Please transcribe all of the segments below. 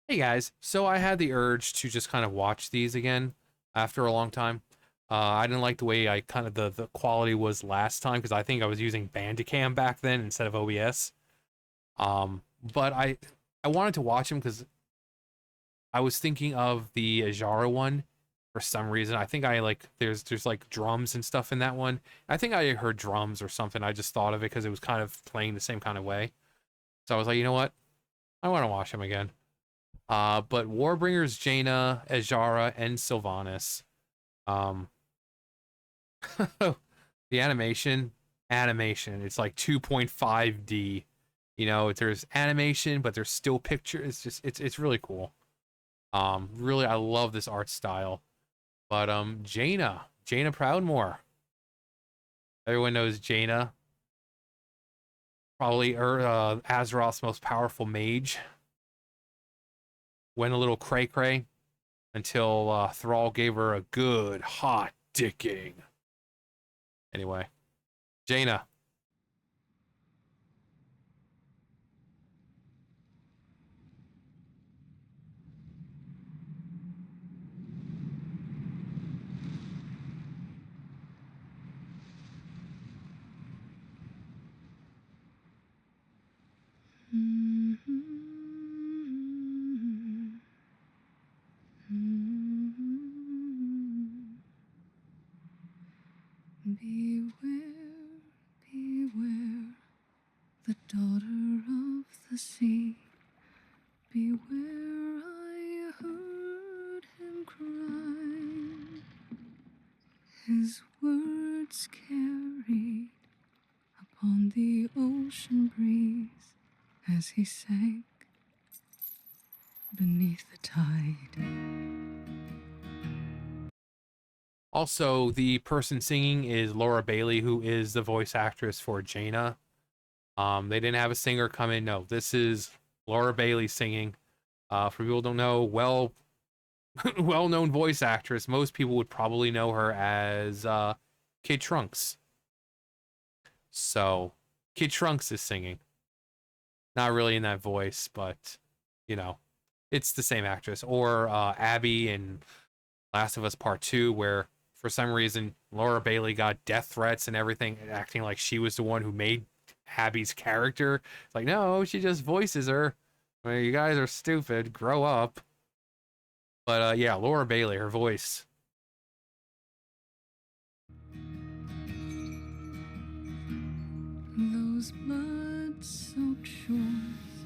Hey guys, so I had the urge to just kind of watch these again after a long time. I didn't like the way I kind of the quality was last time because I think I was using Bandicam back then instead of OBS. But I wanted to watch them because I was thinking of the Azshara one for some reason. I think I like there's like drums and stuff in that one. I think I heard drums or something. I just thought of it because it was kind of playing the same kind of way. So I was like, you know what? I want to watch them again. But Warbringers, Jaina, Azshara, and Sylvanas. Um, the animation. It's like 2.5D. You know, there's animation, but there's still picture. It's just it's really cool. Really, I love this art style. But Jaina Proudmoore. Everyone knows Jaina. Probably Azeroth's most powerful mage. Went a little cray cray until Thrall gave her a good hot dicking. Anyway, Jaina. Beware, beware, the daughter of the sea. Beware, I heard him cry. His words carried upon the ocean breeze as he sank beneath the tide. Also, the person singing is Laura Bailey, who is the voice actress for Jaina. They didn't have a singer come in. No, this is Laura Bailey singing. For people who don't know, well-known voice actress. Most people would probably know her as Kid Trunks. So, Kid Trunks is singing. Not really in that voice, but you know, it's the same actress. Or Abby in Last of Us Part 2, where for some reason Laura Bailey got death threats and everything, acting like she was the one who made Abby's character. It's like, no, she just voices her. I mean, you guys are stupid. Grow up. But yeah, Laura Bailey, her voice. Those blood-soaked shores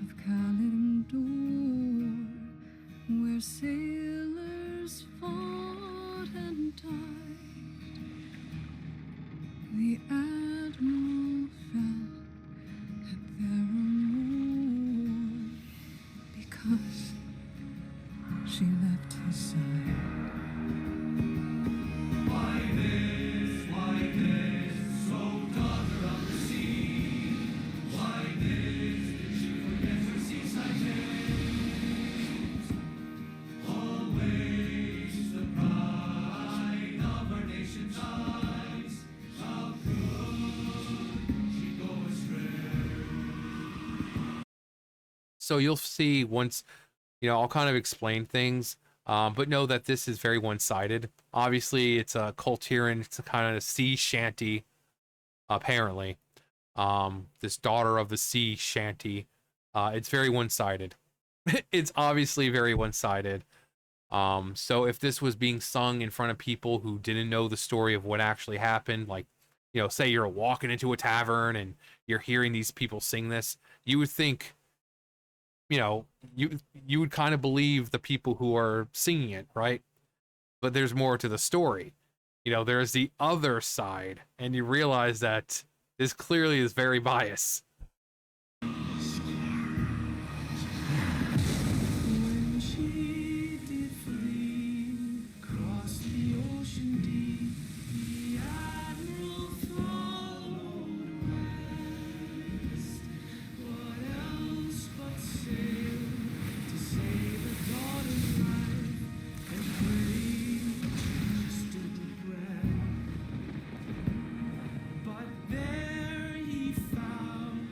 of Kalimdor, where sailors fought and died, the admiral fell at their amour because she left his side. So you'll see once, you know, I'll kind of explain things, but know that this is very one-sided. Obviously, it's a Kultiran, it's a kind of sea shanty, apparently. This daughter of the sea shanty. It's very one-sided. It's obviously very one-sided. So if this was being sung in front of people who didn't know the story of what actually happened, like, you know, say you're walking into a tavern and you're hearing these people sing this, you would think, you know, you would kind of believe the people who are singing it, right? But there's more to the story. You know, there's the other side, and you realize that this clearly is very biased. When she did flee across the ocean deep, the admiral followed west. What else but sail to save a daughter's life and pray she stood the breath. But there he found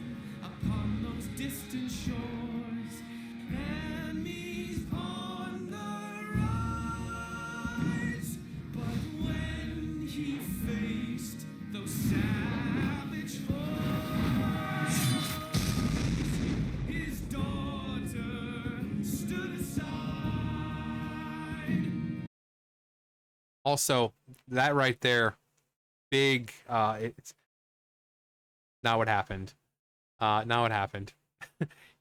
Also, that right there, big. It's not what happened. Not what happened.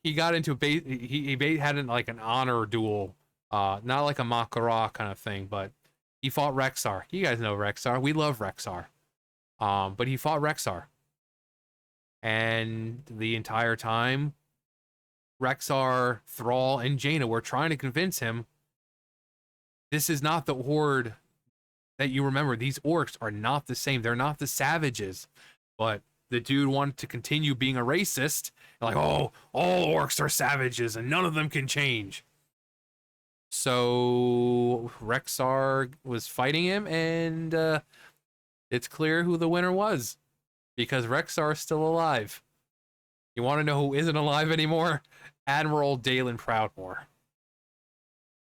He got into he had like an honor duel, not like a Makara kind of thing, but he fought Rexar. You guys know Rexar. We love Rexar. But he fought Rexar, and the entire time, Rexar, Thrall, and Jaina were trying to convince him this is not the horde that you remember. These orcs are not the same. They're not the savages. But the dude wanted to continue being a racist. Like, oh, all orcs are savages and none of them can change. So Rexar was fighting him, and it's clear who the winner was because Rexar is still alive. You want to know who isn't alive anymore? Admiral Dalen Proudmoore.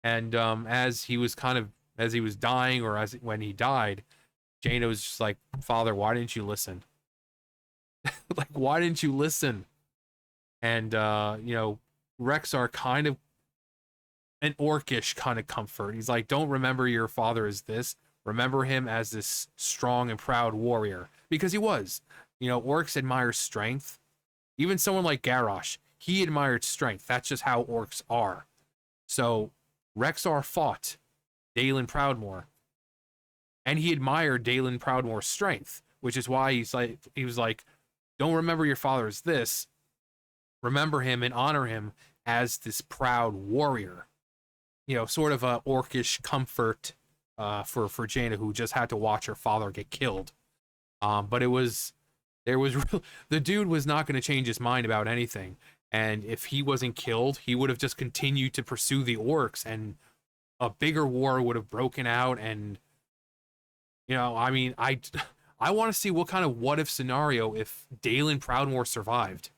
And as he was dying, or when he died, Jaina was just like, Father, why didn't you listen? Like, why didn't you listen? And Rexar kind of an orcish kind of comfort. He's like, don't remember your father as this. Remember him as this strong and proud warrior. Because he was. Orcs admire strength. Even someone like Garrosh, he admired strength. That's just how orcs are. So Rexar fought Dalen Proudmoore, and he admired Dalen Proudmoore's strength, which is why he was like, don't remember your father as this. Remember him and honor him as this proud warrior. Sort of a orcish comfort for Jaina, who just had to watch her father get killed. But the dude was not going to change his mind about anything. And if he wasn't killed, he would have just continued to pursue the orcs, and a bigger war would have broken out. And I want to see what kind of what if scenario if Dalen Proudmoore survived.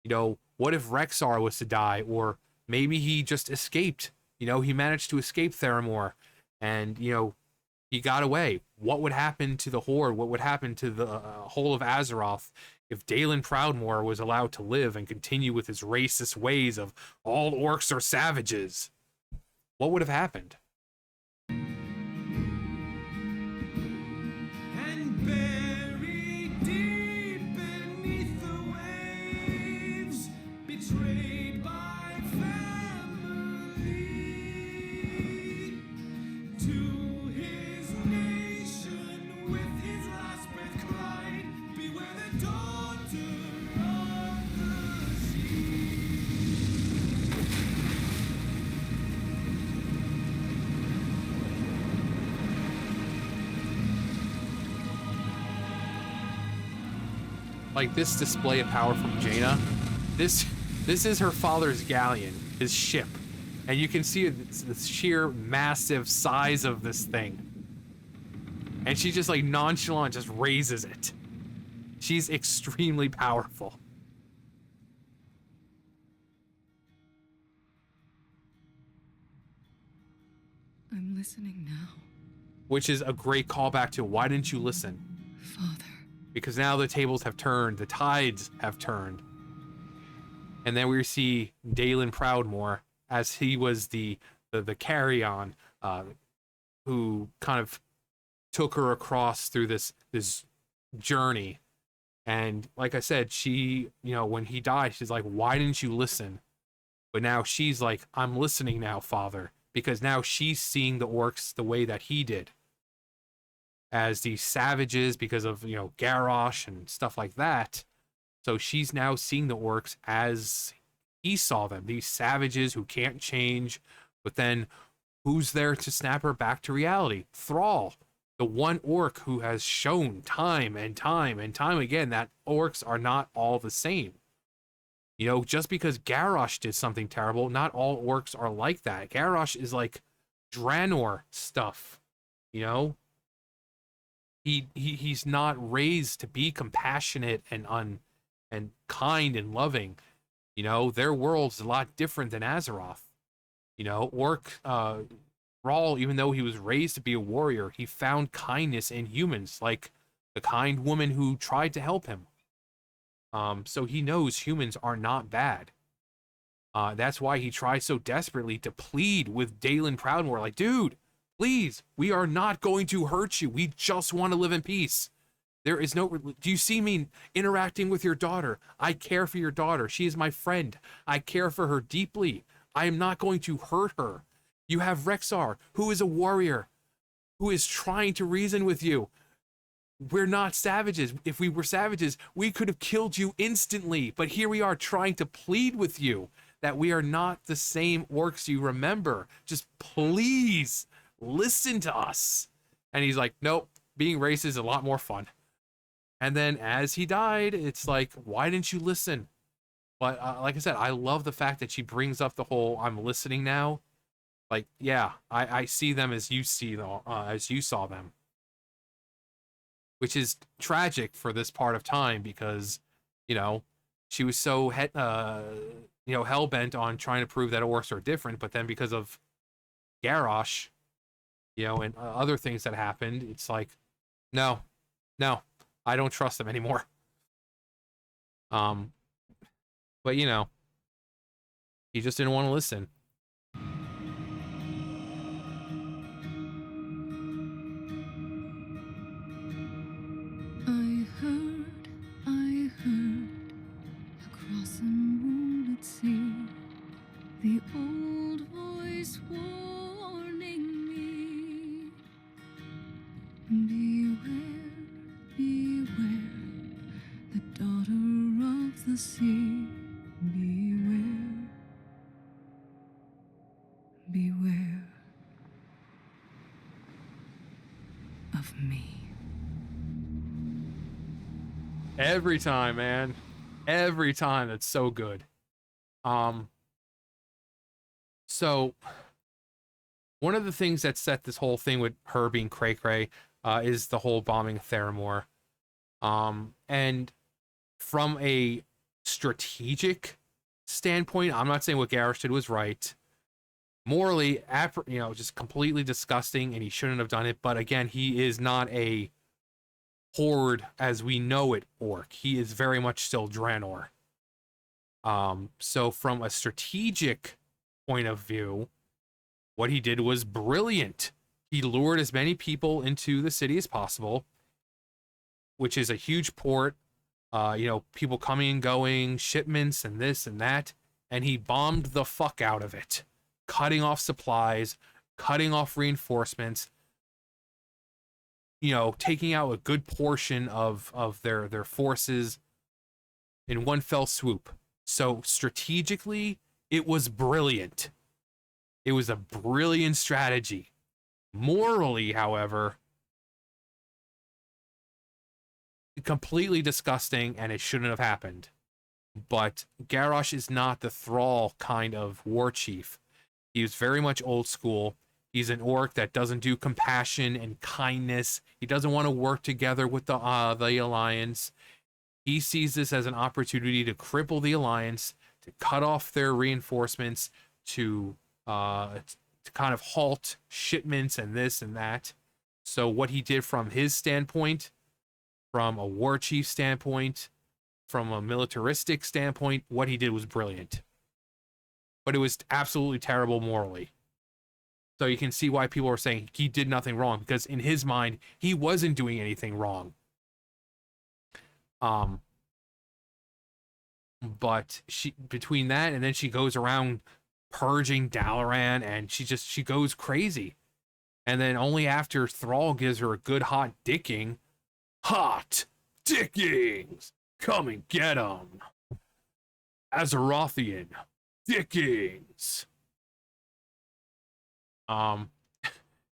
What if Rexar was to die, or maybe he just escaped. He managed to escape Theramore, and he got away. What would happen to the horde? What would happen to the whole of Azeroth if Dalen Proudmoore was allowed to live and continue with his racist ways of all orcs are savages? What would have happened? And buried deep beneath the waves, betrayed by family, to his nation with his last breath cried, beware the daughter of the sea. Like, this display of power from Jaina, this is her father's galleon, his ship, and you can see the sheer massive size of this thing, and she just like nonchalant just raises it. She's extremely powerful. I'm listening now, Which is a great callback to why didn't you listen? Father. Because now the tables have turned, the tides have turned. And then we see Dalen Proudmoore, as he was the carry-on, who kind of took her across through this journey. And like I said, she, when he died, she's like, why didn't you listen? But now she's like, I'm listening now, Father, because now she's seeing the orcs the way that he did, as these savages because of, Garrosh and stuff like that. So she's now seeing the orcs as he saw them, these savages who can't change. But then who's there to snap her back to reality? Thrall, the one orc who has shown time and time and time again that orcs are not all the same. Just because Garrosh did something terrible, not all orcs are like that. Garrosh is like Draenor stuff, He's not raised to be compassionate and kind and loving. Their world's a lot different than Azeroth. Thrall, even though he was raised to be a warrior, he found kindness in humans, like the kind woman who tried to help him. So he knows humans are not bad. That's why he tries so desperately to plead with Dalen Proudmoore, like, dude, Please, we are not going to hurt you. We just want to live in peace. There is no. Do you see me interacting with your daughter? I care for your daughter. She is my friend. I care for her deeply. I am not going to hurt her. You have Rexar, who is a warrior, who is trying to reason with you. We're not savages. If we were savages, we could have killed you instantly. But here we are trying to plead with you that we are not the same orcs you remember. Just please listen to us. And he's like, nope, being racist is a lot more fun. And then as he died, it's like, why didn't you listen? But like I said, I love the fact that she brings up the whole I'm listening now. Like, yeah, I see them as you see them, as you saw them. Which is tragic for this part of time because, you know, she was so hell-bent on trying to prove that orcs are different, but then because of Garrosh, you know, and other things that happened, it's like, no, I don't trust them anymore. But you know, he just didn't want to listen. I heard across a moonlit sea the old voice warning me. Beware, beware, the daughter of the sea. Beware, beware of me. Every time, man. Every time. That's so good. So one of the things that set this whole thing with her being cray-cray is the whole bombing Theramore. And from a strategic standpoint, I'm not saying what Garrosh did was right. Morally, just completely disgusting, and he shouldn't have done it. But again, he is not a horde as we know it orc. He is very much still Draenor. So from a strategic point of view, what he did was brilliant. He lured as many people into the city as possible, which is a huge port. People coming and going, shipments and this and that, and he bombed the fuck out of it, cutting off supplies, cutting off reinforcements, taking out a good portion of their forces in one fell swoop. So strategically, it was brilliant. It was a brilliant strategy. Morally, however, completely disgusting, and it shouldn't have happened. But Garrosh is not the thrall kind of war chief. He was very much old school. He's an orc that doesn't do compassion and kindness. He doesn't want to work together with the Alliance. He sees this as an opportunity to cripple the Alliance, to cut off their reinforcements, to kind of halt shipments and this and that. So what he did from his standpoint, from a war chief standpoint, from a militaristic standpoint, what he did was brilliant. But it was absolutely terrible morally. So you can see why people are saying he did nothing wrong, because in his mind, he wasn't doing anything wrong. But between that and then she goes around purging Dalaran, and she goes crazy. And then only after Thrall gives her a good hot dickings, come and get 'em. Azerothian dickings.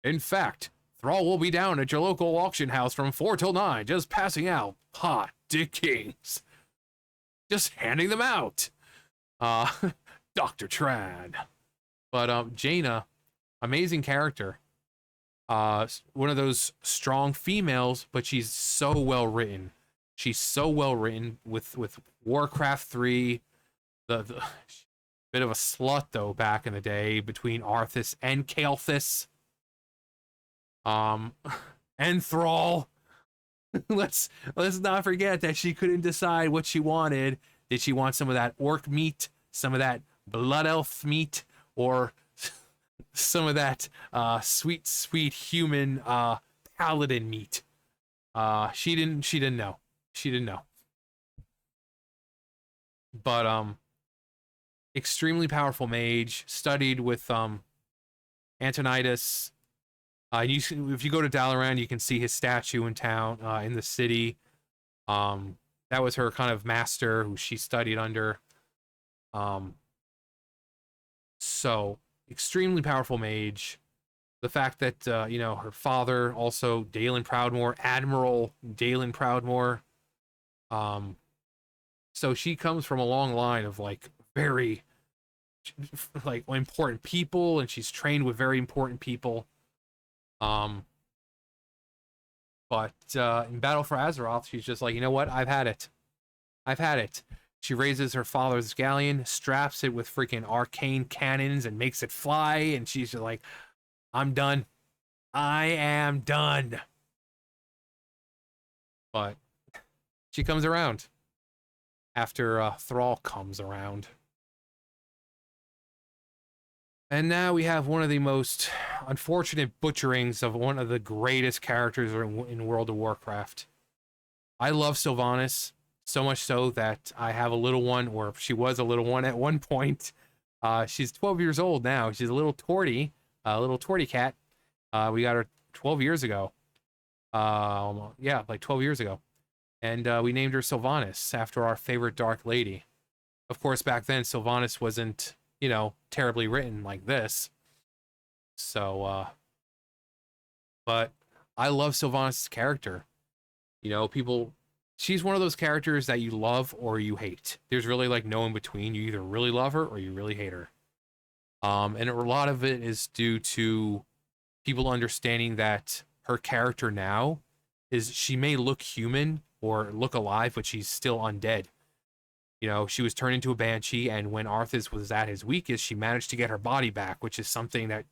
In fact, Thrall will be down at your local auction house from 4 till 9, just passing out hot dickings. Just handing them out. Dr. Trad. But Jaina, amazing character. One of those strong females, but she's so well written. She's so well written with Warcraft 3. The bit of a slut though back in the day between Arthas and Kael'thas. And Thrall. let's not forget that she couldn't decide what she wanted. Did she want some of that orc meat, some of that blood elf meat, or some of that sweet, sweet human paladin meat. She didn't know. She didn't know. But extremely powerful mage, studied with Antonidas. If you go to Dalaran, you can see his statue in town, in the city. That was her kind of master who she studied under. Um, so extremely powerful mage. The fact that her father also Dalen Proudmoore, Admiral Dalen Proudmoore. Um, so she comes from a long line of like very like important people, and she's trained with very important people. Um, but in Battle for Azeroth, she's just like, you know what? I've had it. I've had it. She raises her father's galleon, straps it with freaking arcane cannons, and makes it fly. And she's just like, I'm done. I am done. But she comes around after Thrall comes around. And now we have one of the most unfortunate butcherings of one of the greatest characters in World of Warcraft. I love Sylvanas, so much so that I have a little one, or she was a little one at one point. She's 12 years old now. She's a little torty cat. We got her 12 years ago. Yeah, like 12 years ago. And we named her Sylvanas after our favorite Dark Lady. Of course, back then, Sylvanas wasn't, terribly written like this. So, but I love Sylvanas' character. She's one of those characters that you love or you hate. There's really like no in between. You either really love her or you really hate her. And a lot of it is due to people understanding that her character now is she may look human or look alive, but she's still undead. She was turned into a banshee, and when Arthas was at his weakest, she managed to get her body back, which is something that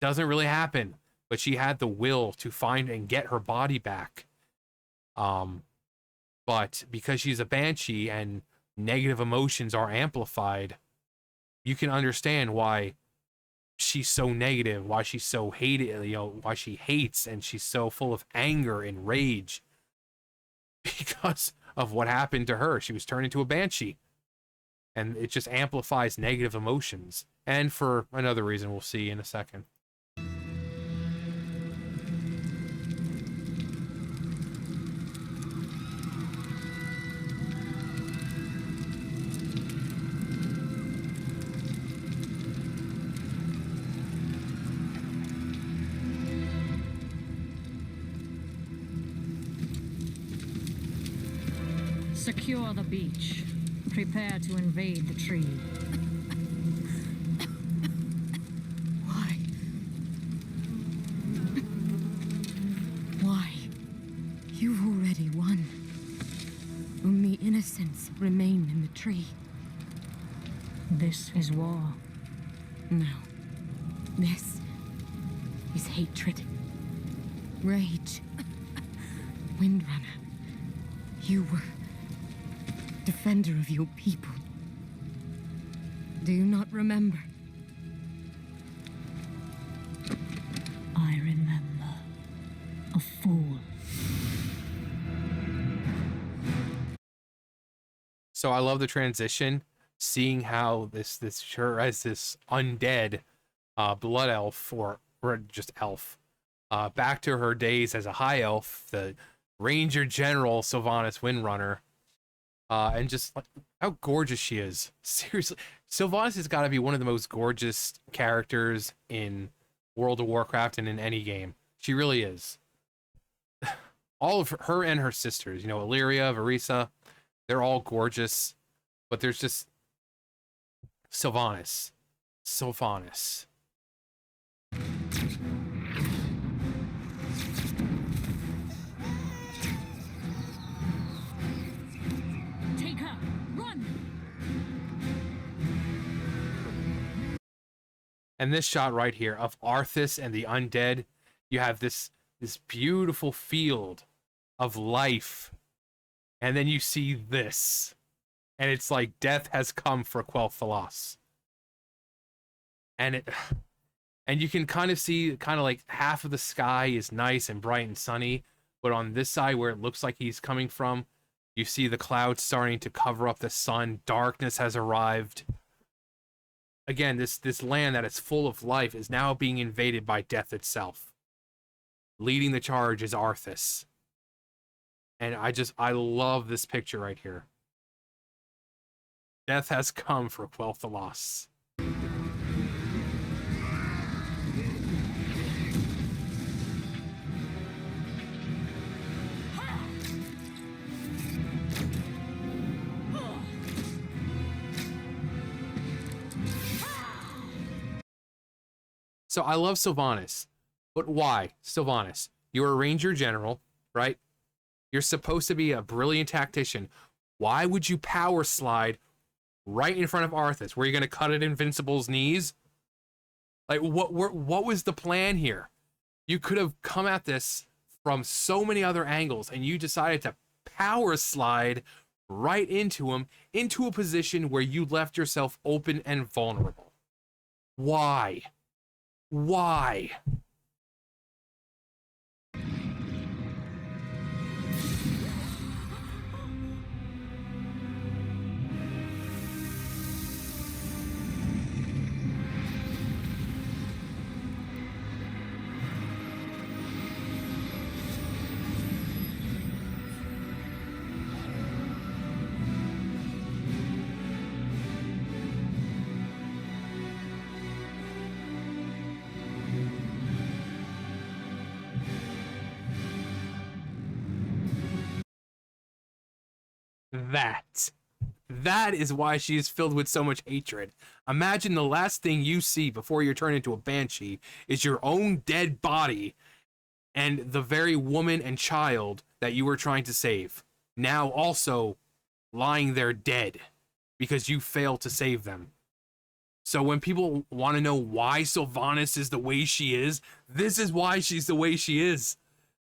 doesn't really happen. But she had the will to find and get her body back. But because she's a banshee and negative emotions are amplified, you can understand why she's so negative, why she's so hated, why she hates, and she's so full of anger and rage because of what happened to her. She was turned into a banshee, and it just amplifies negative emotions. And for another reason we'll see in a second. Secure the beach. Prepare to invade the tree. Why? Why? You've already won. Only innocents remain in the tree. This is war. No. This is hatred. Rage. Windrunner. You were defender of your people. Do you not remember? I remember. A fool. So I love the transition, seeing how this her as this undead blood elf or just elf, back to her days as a high elf, the Ranger General Sylvanas Windrunner, and just like how gorgeous she is. Seriously, Sylvanas has got to be one of the most gorgeous characters in World of Warcraft and in any game. She really is. All of her and her sisters, Illyria, Varisa, they're all gorgeous, but there's just Sylvanas. Take her! Run! And this shot right here of Arthas and the undead, you have this beautiful field of life, and then you see this, and it's like death has come for Quel'Thalas. and and you can kind of see kind of like half of the sky is nice and bright and sunny, but on this side where it looks like he's coming from, you see the clouds starting to cover up the sun. Darkness has arrived. Again, this land that is full of life is now being invaded by death itself. Leading the charge is Arthas. And I love this picture right here. Death has come for Quel'Thalas. So I love Sylvanas, but why Sylvanas? You're a ranger general, right? You're supposed to be a brilliant tactician. Why would you power slide right in front of Arthas? Were you going to cut at Invincible's knees? Like, what was the plan here? You could have come at this from so many other angles, and you decided to power slide right into him, into a position where you left yourself open and vulnerable. Why? Why? That is why she is filled with so much hatred. Imagine the last thing you see before you're turned into a banshee is your own dead body and the very woman and child that you were trying to save, now also lying there dead because you failed to save them. So when people want to know why Sylvanas is the way she is, this is why she's the way she is.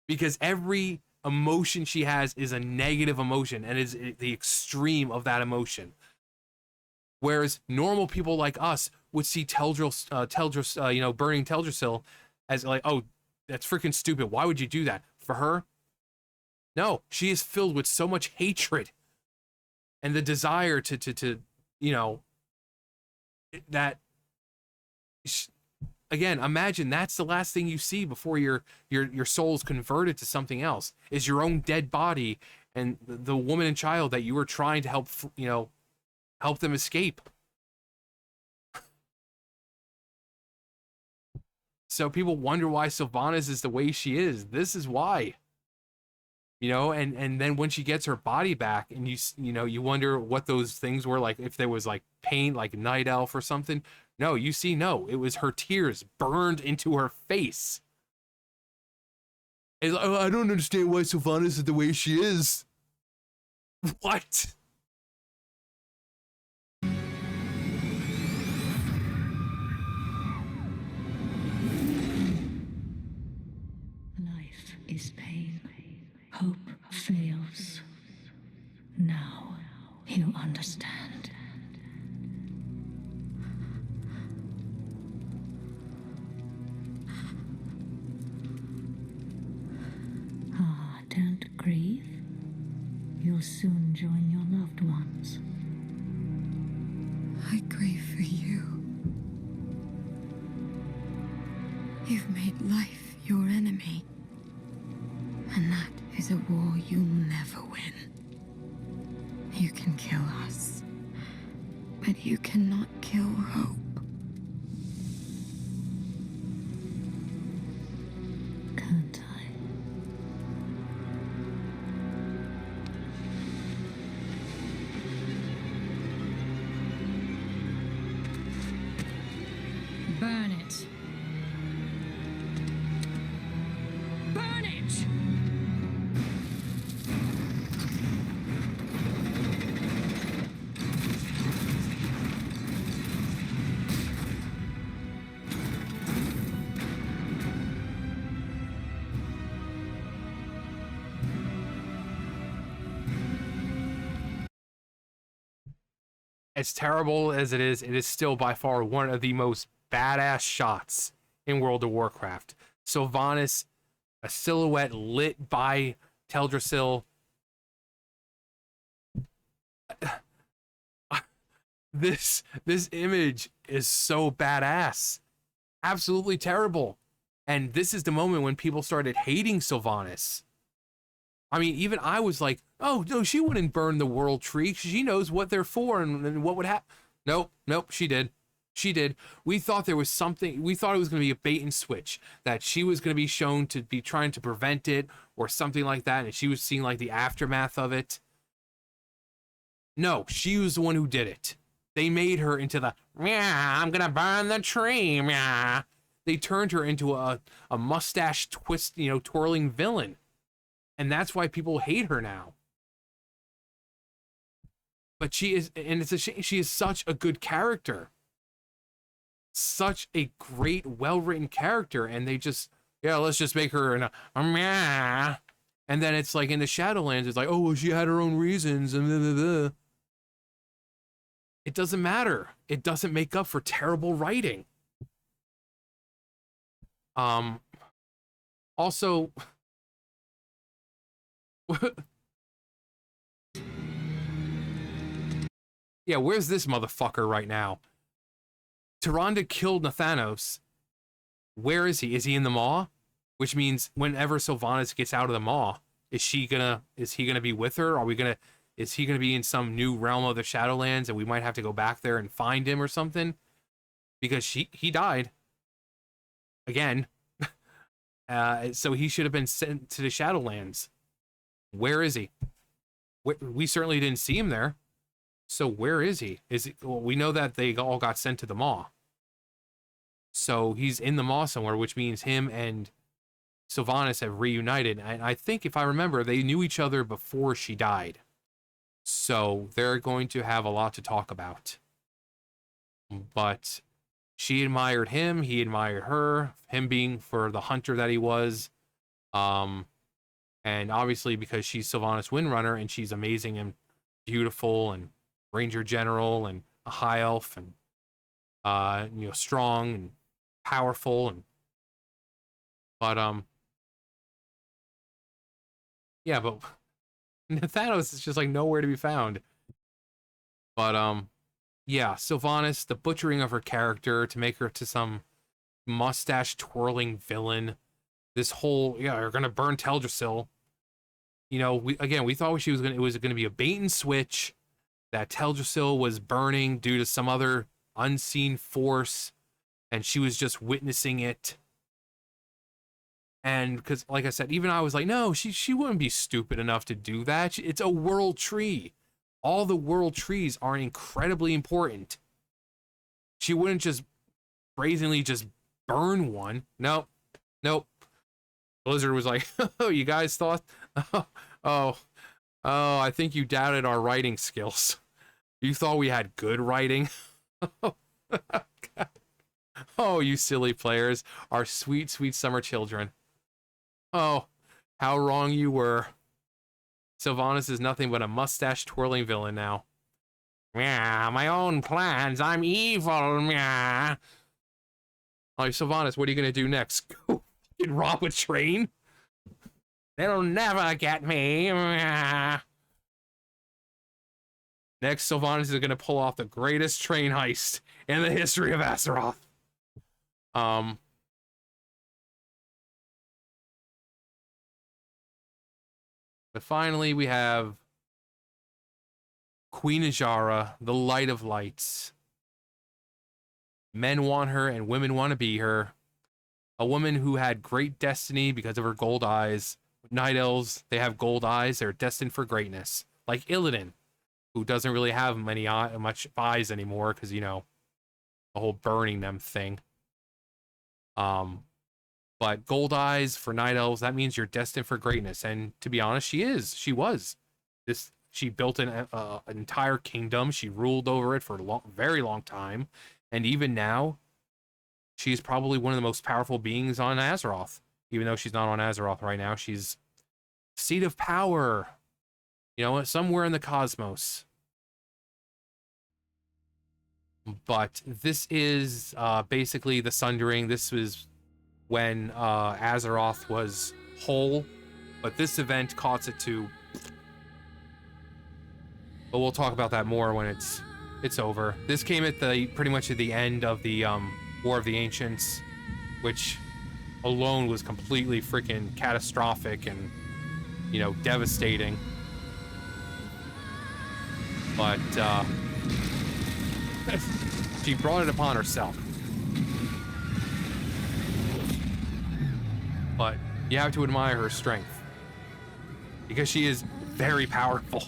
Because every emotion she has is a negative emotion and is the extreme of that emotion. Whereas normal people like us would see Teldrassil, burning Teldrassil as like, oh, that's freaking stupid. Why would you do that? For her, no, she is filled with so much hatred and the desire to that. Again, imagine that's the last thing you see before your soul's converted to something else, is your own dead body and the woman and child that you were trying to help them escape. So people wonder why Sylvanas is the way she is. This is why. And then when she gets her body back and you wonder what those things were like, if there was like pain, like Night Elf or something. No, it was her tears burned into her face. It's like, oh, I don't understand why Sylvanas is the way she is. What? Life is pain. Hope fails. Now you understand. Don't grieve. You'll soon join your loved ones. I grieve for you. You've made life your enemy. And that is a war you'll never win. You can kill us, but you cannot kill hope. Can't I? Burn it. Burn it! As terrible as it is still by far one of the most badass shots in World of Warcraft. Sylvanas, a silhouette lit by Teldrassil. This image is so badass. Absolutely terrible. And this is the moment when people started hating Sylvanas. I mean, even I was like, oh, no, she wouldn't burn the world tree. She knows what they're for and what would happen. Nope, she did. She did. We thought there was something, we thought it was going to be a bait and switch, that she was going to be shown to be trying to prevent it or something like that, and she was seeing like the aftermath of it. No, she was the one who did it. They made her into the, yeah, I'm going to burn the tree, yeah. They turned her into a mustache twist, you know, twirling villain. And that's why people hate her now. But she is, and it's a shame, she is such a good character. Such a great, well-written character, and they just, yeah, let's just make her an and then it's like in the Shadowlands, it's like, oh, well, she had her own reasons, and blah, blah, blah. It doesn't matter. It doesn't make up for terrible writing. Also, yeah, where's this motherfucker right now? Tyrande killed Nathanos. Where is he? Is he in the Maw? Which means whenever Sylvanas gets out of the Maw, is he gonna be with her? Is he gonna be in some new realm of the Shadowlands and we might have to go back there and find him or something? Because he died. Again. So he should have been sent to the Shadowlands. Where is he? We certainly didn't see him there. So where is he? Well, we know that they all got sent to the Maw. So he's in the Maw somewhere, which means him and Sylvanas have reunited. And I think, if I remember, they knew each other before she died. So they're going to have a lot to talk about. But she admired him, he admired her, him being for the hunter that he was. And obviously because she's Sylvanas Windrunner and she's amazing and beautiful and Ranger General and a high elf and you know, strong and powerful, and yeah, but Nathanos is just like nowhere to be found. But yeah, Sylvanas, the butchering of her character to make her to some mustache twirling villain. This whole, yeah, you're gonna burn Teldrassil. You know, we thought it was gonna be a bait and switch, that Teldrassil was burning due to some other unseen force, and she was just witnessing it. And because, like I said, even I was like, no, she wouldn't be stupid enough to do that. It's a world tree. All the world trees are incredibly important. She wouldn't just brazenly just burn one. Nope. Blizzard was like, oh, you guys thought, oh, I think you doubted our writing skills. You thought we had good writing. Oh, you silly players, our sweet, sweet summer children. Oh, how wrong you were. Sylvanas is nothing but a mustache-twirling villain now. Yeah, my own plans. I'm evil. Yeah. Like, Sylvanas, what are you gonna do next? Go fucking rob a train? They'll never get me. Yeah. Next, Sylvanas is gonna pull off the greatest train heist in the history of Azeroth. But finally, we have Queen Azshara, the light of lights. Men want her and women want to be her. A woman who had great destiny because of her gold eyes. Night elves, they have gold eyes. They're destined for greatness. Like Illidan, who doesn't really have much eyes anymore because, you know, the whole burning them thing. But gold eyes for night elves, that means you're destined for greatness. And to be honest, she was. She built an entire kingdom. She ruled over it for a very long time. And even now, she's probably one of the most powerful beings on Azeroth. Even though she's not on Azeroth right now, she's seat of power. You know, somewhere in the cosmos. But this is basically the Sundering. This was when Azeroth was whole, but this event caused it to. But we'll talk about that more when it's over. This came at the pretty much at the end of the War of the Ancients, which alone was completely freaking catastrophic and, you know, devastating. But she brought it upon herself. But you have to admire her strength, because she is very powerful.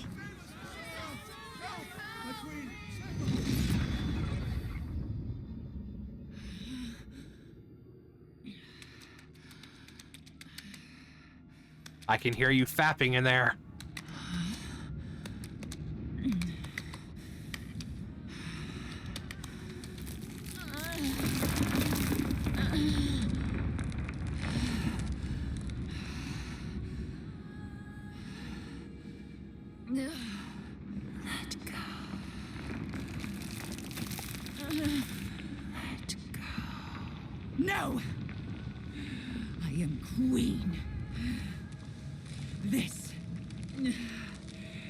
I can hear you fapping in there. Let go. Let go. No! I am queen. This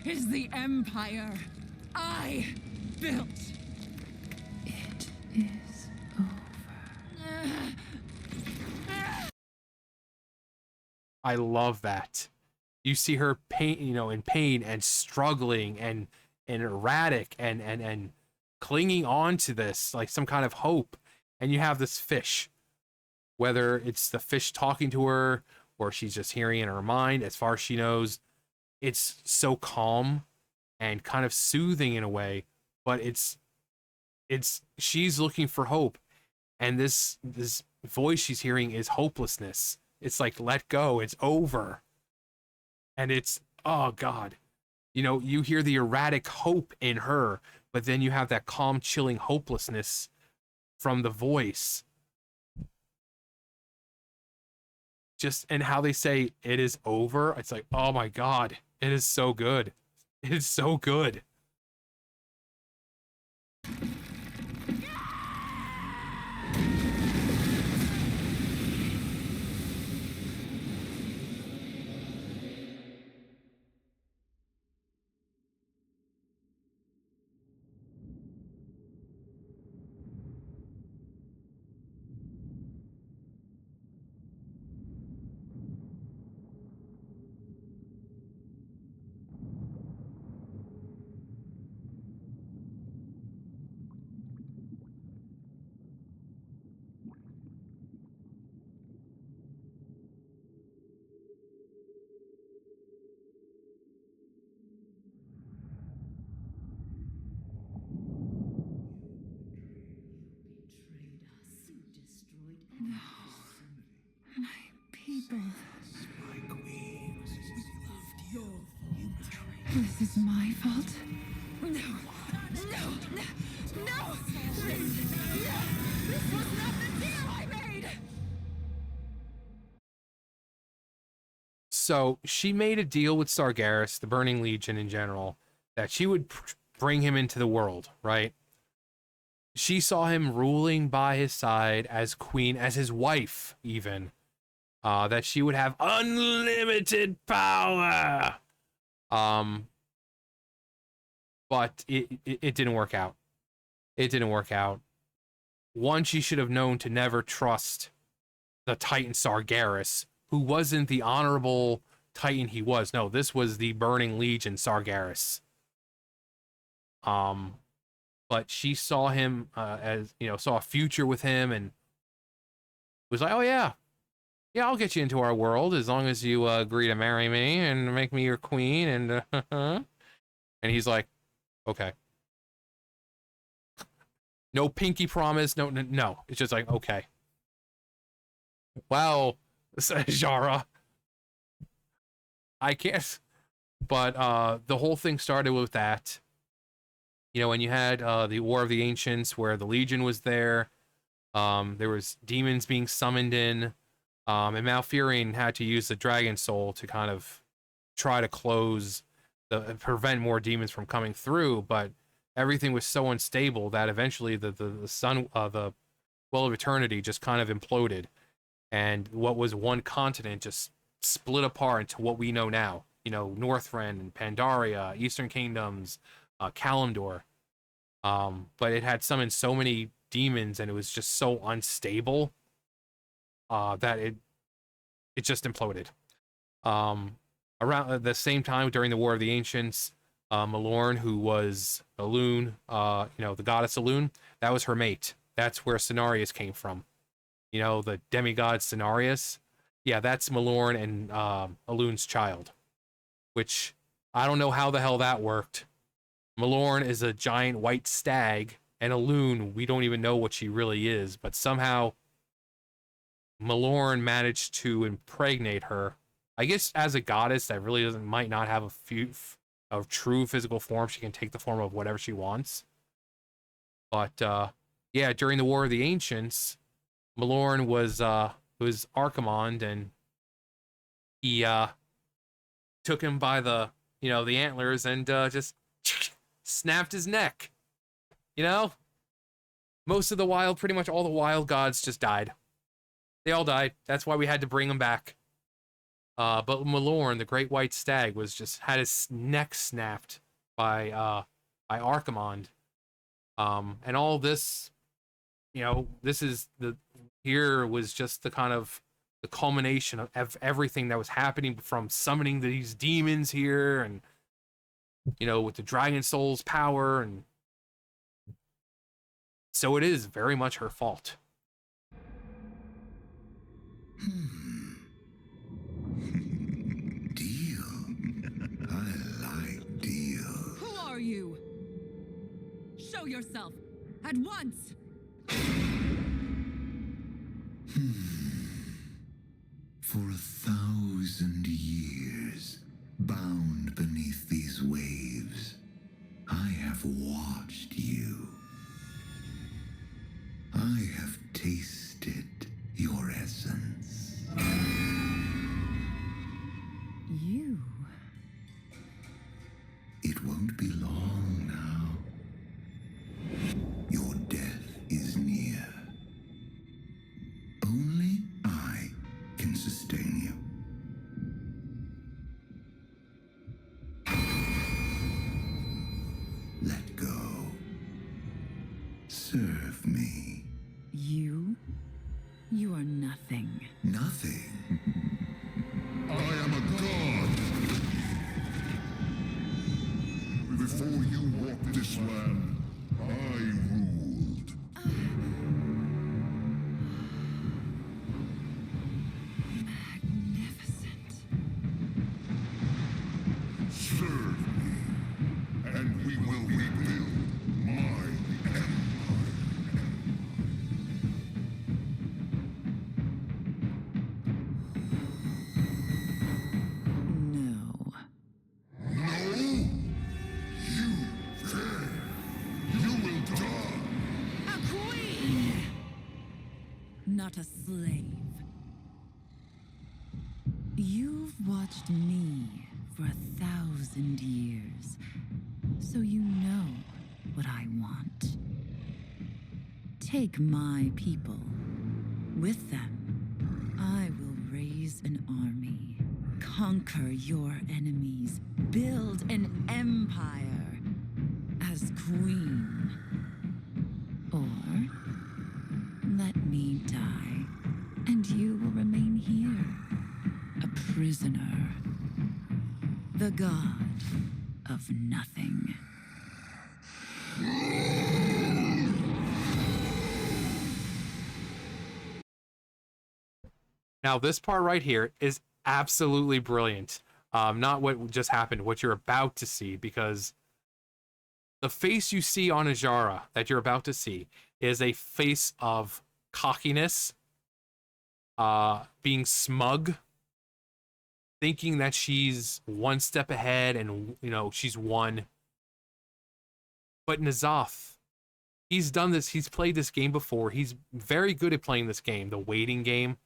is the empire I built. It is over. I love that. You see her pain, you know, in pain and struggling and erratic and clinging on to this like some kind of hope. And you have this fish, whether it's the fish talking to her or she's just hearing in her mind, as far as she knows, it's so calm and kind of soothing in a way, but it's she's looking for hope. And this voice she's hearing is hopelessness. It's like, let go, it's over. And it's, oh God, you know, you hear the erratic hope in her, but then you have that calm, chilling hopelessness from the voice. Just, and how they say it is over. It's like, oh my God, it is so good. It is so good. My people. This is my fault. No! No! No! No! This was not the deal I made! So she made a deal with Sargeras, the Burning Legion in general, that she would bring him into the world, right? She saw him ruling by his side as queen, as his wife, even. That she would have unlimited power. But it didn't work out. It didn't work out. One, she should have known to never trust the Titan Sargeras, who wasn't the honorable Titan he was. No, this was the Burning Legion Sargeras. But she saw him as, you know, saw a future with him and was like, oh yeah, I'll get you into our world as long as you agree to marry me and make me your queen. And and he's like, okay. No pinky promise. No. It's just like, okay. Well, Azshara, I can't. But the whole thing started with that. You know, when you had the War of the Ancients, where the Legion was there, there was demons being summoned in, and Malfurion had to use the Dragon Soul to kind of try to prevent more demons from coming through. But everything was so unstable that eventually the sun, the Well of Eternity just kind of imploded, and what was one continent just split apart into what we know now. You know, Northrend and Pandaria, Eastern Kingdoms, Kalimdor. But it had summoned so many demons, and it was just so unstable that it just imploded. Around the same time, during the War of the Ancients, Malorn, who was Elune, the goddess Elune, that was her mate. That's where Cenarius came from. You know, the demigod Cenarius. Yeah, that's Malorn and Elune's child. Which, I don't know how the hell that worked. Malorn is a giant white stag, and Elune, we don't even know what she really is, but somehow Malorn managed to impregnate her. I guess as a goddess that really might not have a true physical form. She can take the form of whatever she wants. But yeah, during the War of the Ancients, Malorn was Archimonde, and he took him by the antlers and just snapped his neck. You know? Pretty much all the wild gods just died. They all died. That's why we had to bring them back. But Malorn, the great white stag, had his neck snapped by Archimonde. And all this, here was just the kind of the culmination of everything that was happening, from summoning these demons here, and with the dragon soul's power, and so it is very much her fault. Deal. I like deal. Who are you? Show yourself at once. For 1,000 years, bound beneath these waves, I have watched you. I have tasted your essence. You? It won't be long now. Your death is near. Only I can sustain you. Let go. Serve me. You are nothing. Nothing. I am a god. Before you walked this land, I ruled. Magnificent. Serve me, and we will rebuild my empire. No. No! You there! You will die! A queen! Not a slave. You've watched me for 1,000 years, so you know what I want. Take my people. With them, I will raise an army, conquer your enemies, build an empire as queen. Or let me die, and you will remain here, a prisoner, the god of nothing. Now, this part right here is absolutely brilliant. Not what just happened, what you're about to see, because the face you see on Azshara that you're about to see is a face of cockiness, being smug, thinking that she's one step ahead and, she's won. But N'Zoth, he's done this, he's played this game before. He's very good at playing this game, the waiting game.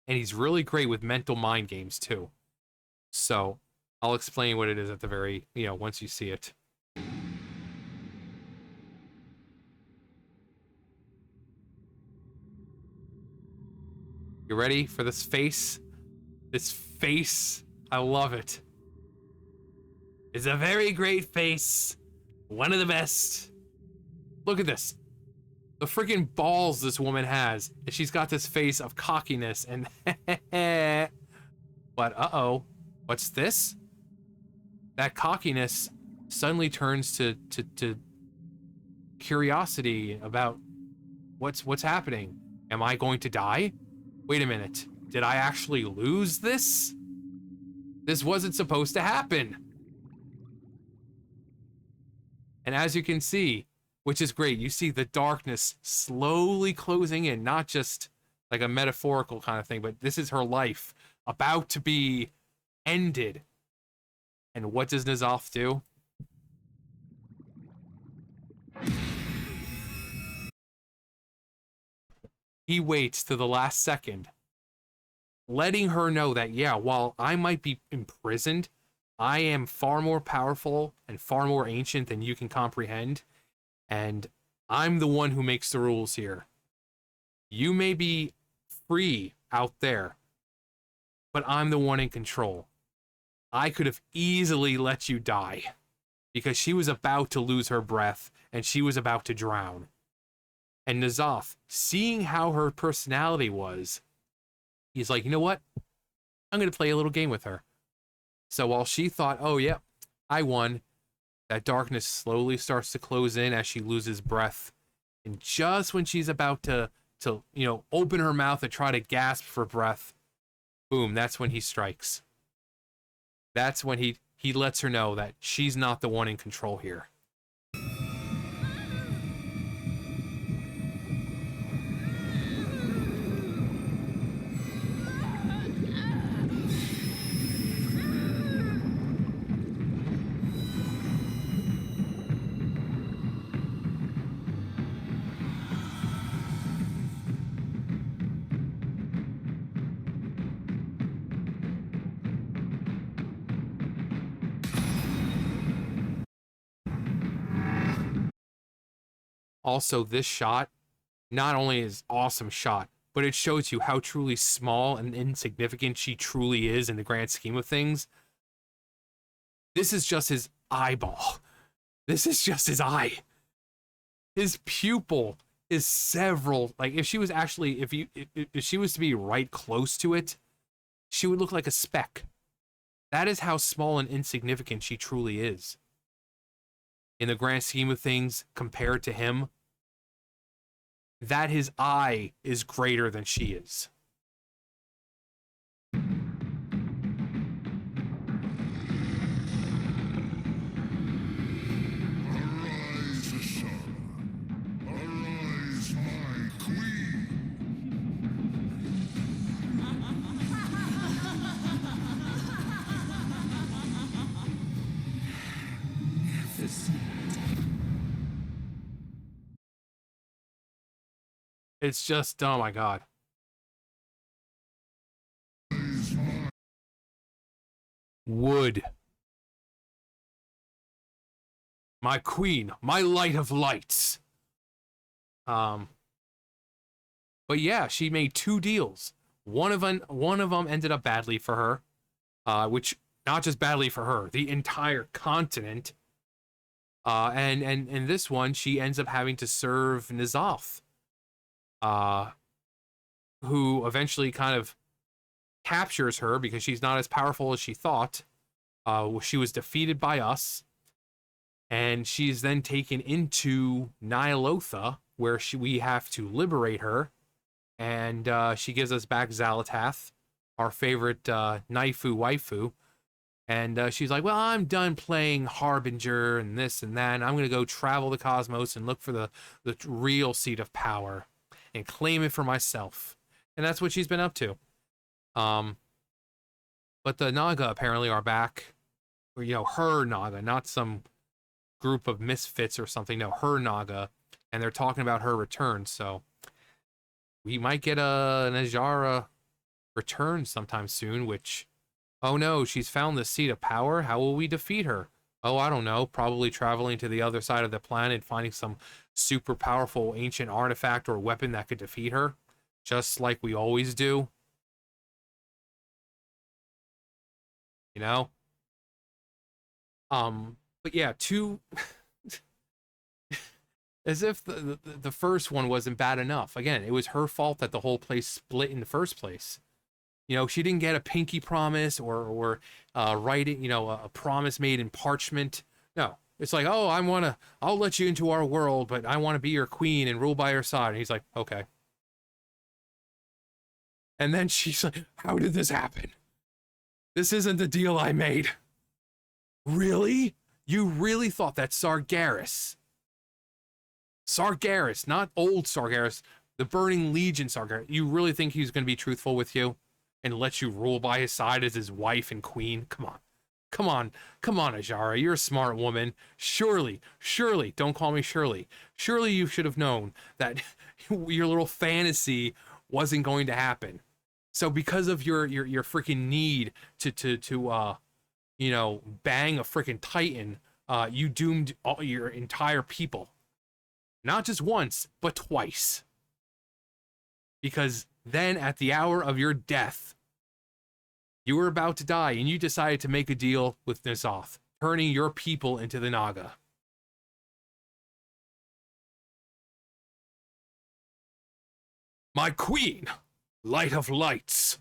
And he's really great with mental mind games, too. So, I'll explain what it is at the very, once you see it. You ready for this face? This face, I love it. It's a very great face. One of the best. Look at this. The freaking balls this woman has. And she's got this face of cockiness and but uh-oh. What's this? That cockiness suddenly turns to curiosity about what's happening. Am I going to die? Wait a minute. Did I actually lose this? This wasn't supposed to happen. And as you can see, which is great, you see the darkness slowly closing in, not just like a metaphorical kind of thing, but this is her life about to be ended. And what does N'Zoth do? He waits to the last second, letting her know that, yeah, while I might be imprisoned, I am far more powerful and far more ancient than you can comprehend, and I'm the one who makes the rules here. You may be free out there, but I'm the one in control. I could have easily let you die, because she was about to lose her breath, and she was about to drown. And N'Zoth, seeing how her personality was, he's like, you know what? I'm going to play a little game with her. So while she thought, oh, yeah, I won, that darkness slowly starts to close in as she loses breath. And just when she's about to open her mouth and try to gasp for breath, boom, that's when he strikes. That's when he lets her know that she's not the one in control here. Also, this shot not only is awesome shot, but it shows you how truly small and insignificant she truly is in the grand scheme of things. This is just his eyeball. This is just his eye. His pupil is several, like if she was actually, if she was to be right close to it, she would look like a speck. That is how small and insignificant she truly is. In the grand scheme of things, compared to him, that his eye is greater than she is. Arise, Azshara. Arise, my queen. It's just, oh my god. Wood. My queen, my light of lights. But yeah, she made 2 deals. One of them ended up badly for her, which not just badly for her, the entire continent. And this one, she ends up having to serve N'Zoth, who eventually kind of captures her because she's not as powerful as she thought. She was defeated by us, and she's then taken into Nyalotha, where we have to liberate her, and she gives us back Xalatath, our favorite Naifu waifu, and she's like, well, I'm done playing Harbinger and this and that, and I'm going to go travel the cosmos and look for the real seat of power and claim it for myself. And that's what she's been up to. But the Naga apparently are back, or, her Naga, not some group of misfits or something. No, her Naga, and they're talking about her return. So we might get an Azshara return sometime soon, which, oh no, she's found the seat of power. How will we defeat her? Oh, I don't know. Probably traveling to the other side of the planet, finding some super powerful ancient artifact or weapon that could defeat her, just like we always do. you know? But yeah, two as if the first one wasn't bad enough. Again, it was her fault that the whole place split in the first place. You know, she didn't get a pinky promise or writing, you know, a promise made in parchment. No, it's like, oh, I'll let you into our world, but I want to be your queen and rule by your side. And he's like, okay. And then she's like, how did this happen? This isn't the deal I made. Really? You really thought that Sargeras, not old Sargeras, the Burning Legion Sargeras, you really think he's going to be truthful with you and let you rule by his side as his wife and queen? Come on. Come on, Azshara, you're a smart woman. Surely, don't call me Shirley. Surely you should have known that your little fantasy wasn't going to happen. So because of your freaking need to you know, bang a freaking titan, you doomed all your entire people. Not just once, but twice. Because then at the hour of your death, you were about to die and you decided to make a deal with N'Zoth, turning your people into the Naga. My queen, light of lights.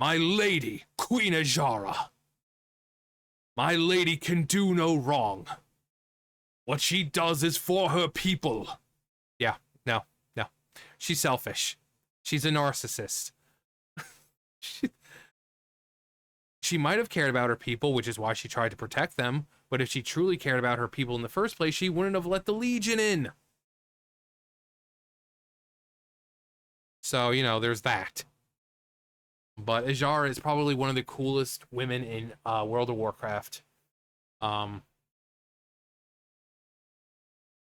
My lady, Queen Azshara. My lady can do no wrong. What she does is for her people. Yeah, no. She's selfish. She's a narcissist. She might have cared about her people, which is why she tried to protect them. But if she truly cared about her people in the first place, she wouldn't have let the Legion in. So, you know, there's that. But Azshara is probably one of the coolest women in World of Warcraft.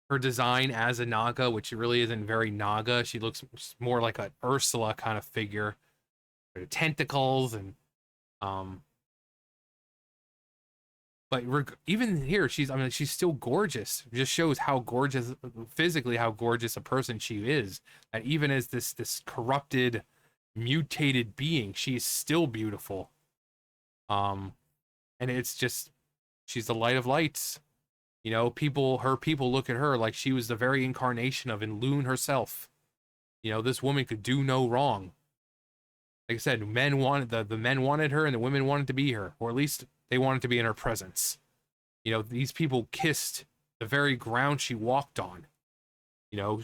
Her design as a Naga, which really isn't very Naga. She looks more like an Ursula kind of figure. Her tentacles and but even here, she's still gorgeous. It just shows how gorgeous, physically, how gorgeous a person she is. And even as this corrupted, mutated being, she's still beautiful. And it's just, she's the light of lights. You know, her people look at her like she was the very incarnation of Enlune herself. You know, this woman could do no wrong. Like I said, the men wanted her and the women wanted to be her, or at least they wanted to be in her presence. You know, these people kissed the very ground she walked on. You know,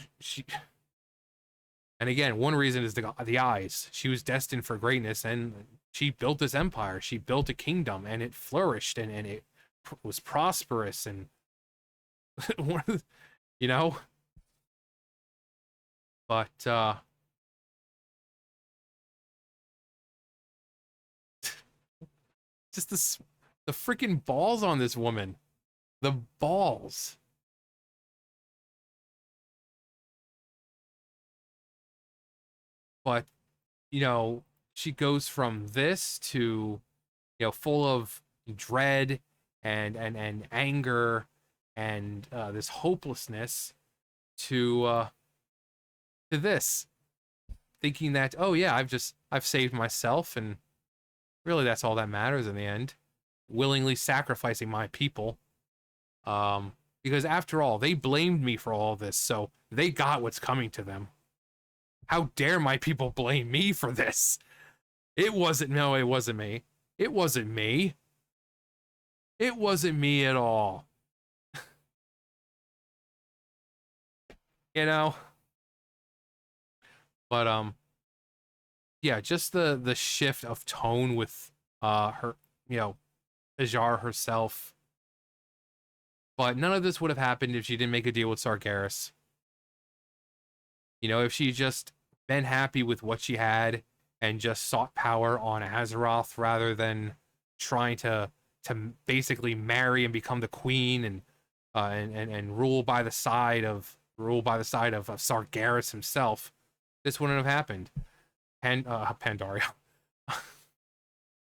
and again, one reason is the eyes. She was destined for greatness, and she built this empire. She built a kingdom, and it flourished, and it was prosperous, and you know. But just the freaking balls on this woman. The balls. But, you know, she goes from this to, you know, full of dread and anger and this hopelessness to this, thinking that, oh yeah, I've saved myself, and really that's all that matters in the end. Willingly sacrificing my people, because after all, they blamed me for all this, so they got what's coming to them. How dare my people blame me for this? It wasn't me. It wasn't me. It wasn't me at all. You know? But yeah, just the shift of tone with her, you know, Azshara herself. But none of this would have happened if she didn't make a deal with Sargeras. You know, if she just been happy with what she had and just sought power on Azeroth rather than trying to basically marry and become the queen and rule by the side of Sargeras himself, this wouldn't have happened. Pandaria.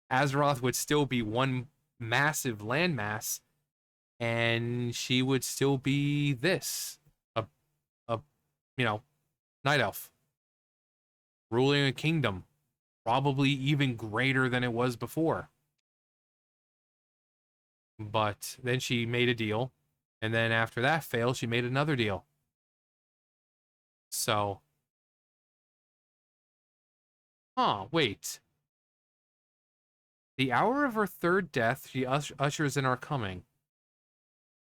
Azeroth would still be one massive landmass, and she would still be this, a you know, night elf ruling a kingdom, probably even greater than it was before. But then she made a deal, and then after that failed, she made another deal. So, wait. The hour of her third death, she ushers in our coming.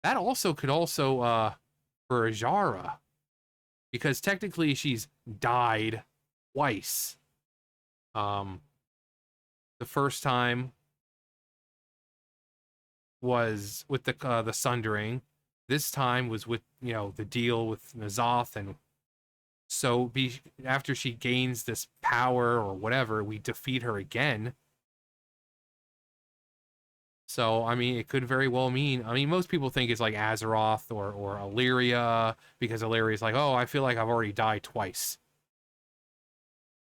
That also could also, for Azshara. Because technically she's died twice. The first time was with the Sundering. This time was with, you know, the deal with N'Zoth, and so after she gains this power or whatever, we defeat her again. So, I mean, it could very well mean, I mean, most people think it's like Azeroth or Illyria, because Illyria's like, oh, I feel like I've already died twice.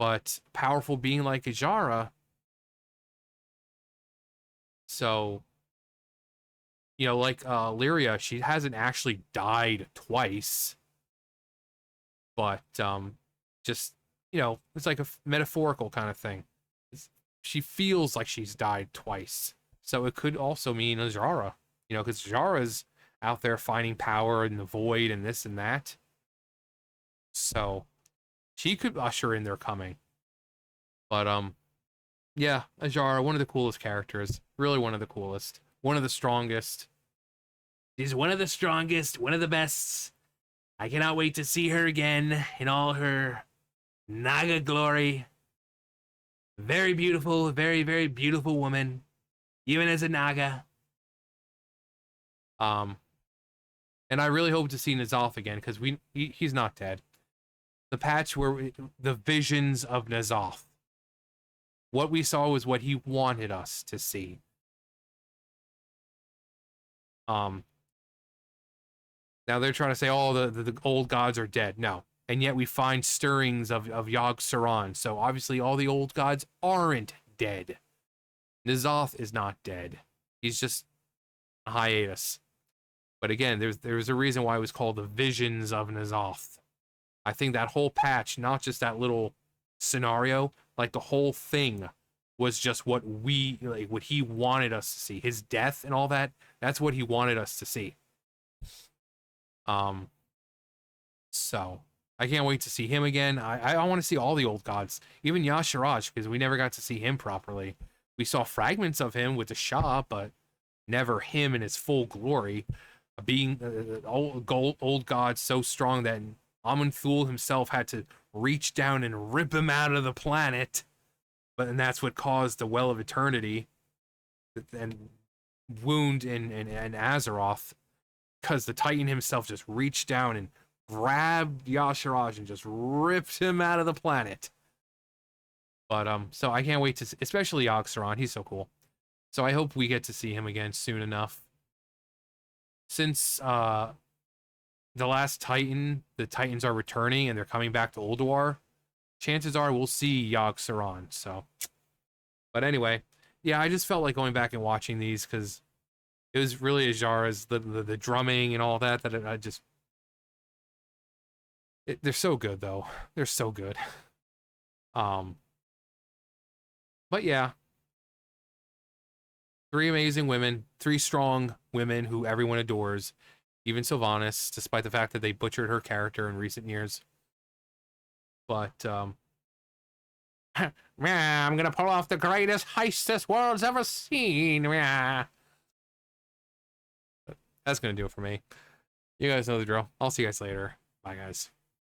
But powerful being like Azshara, so, you know, like Illyria, she hasn't actually died twice. But, just, you know, it's like a metaphorical kind of thing. She feels like she's died twice. So it could also mean Azshara, you know, because Azshara's out there finding power in the void and this and that. So she could usher in their coming. But, yeah, Azshara, one of the coolest characters. Really one of the coolest. One of the strongest. She's one of the strongest, one of the best. I cannot wait to see her again in all her Naga glory. Very beautiful, very, very beautiful woman. Even as a Naga. And I really hope to see N'Zoth again, because he's not dead. The patch where the visions of N'Zoth. What we saw was what he wanted us to see. Now they're trying to say, oh, the old gods are dead. No. And yet we find stirrings of Yogg-Saron. So obviously all the old gods aren't dead. N'Zoth is not dead. He's just a hiatus. But again, there's a reason why it was called the Visions of N'Zoth. I think that whole patch, not just that little scenario, like the whole thing was just what what he wanted us to see. His death and all that, that's what he wanted us to see. So I can't wait to see him again. I want to see all the old gods, even Y'Shaarj, because we never got to see him properly. We saw fragments of him with the Shah, but never him in his full glory. Being old god so strong that Amun-Thul himself had to reach down and rip him out of the planet. And that's what caused the Well of Eternity and wound in Azeroth, because the Titan himself just reached down and grabbed Y'Shaarj and just ripped him out of the planet. But so I can't wait to see, especially Yogg-Saron. He's so cool. So I hope we get to see him again soon enough. Since the last Titan, the Titans are returning and they're coming back to Ulduar, chances are we'll see Yogg-Saron. So, but anyway, yeah, I just felt like going back and watching these because it was really Azshara's the drumming and all that I just they're so good though. They're so good. But yeah, 3 amazing women, 3 strong women who everyone adores, even Sylvanas, despite the fact that they butchered her character in recent years. But yeah, I'm gonna pull off the greatest heist this world's ever seen. Yeah. That's gonna do it for me. You guys know the drill. I'll see you guys later. Bye, guys.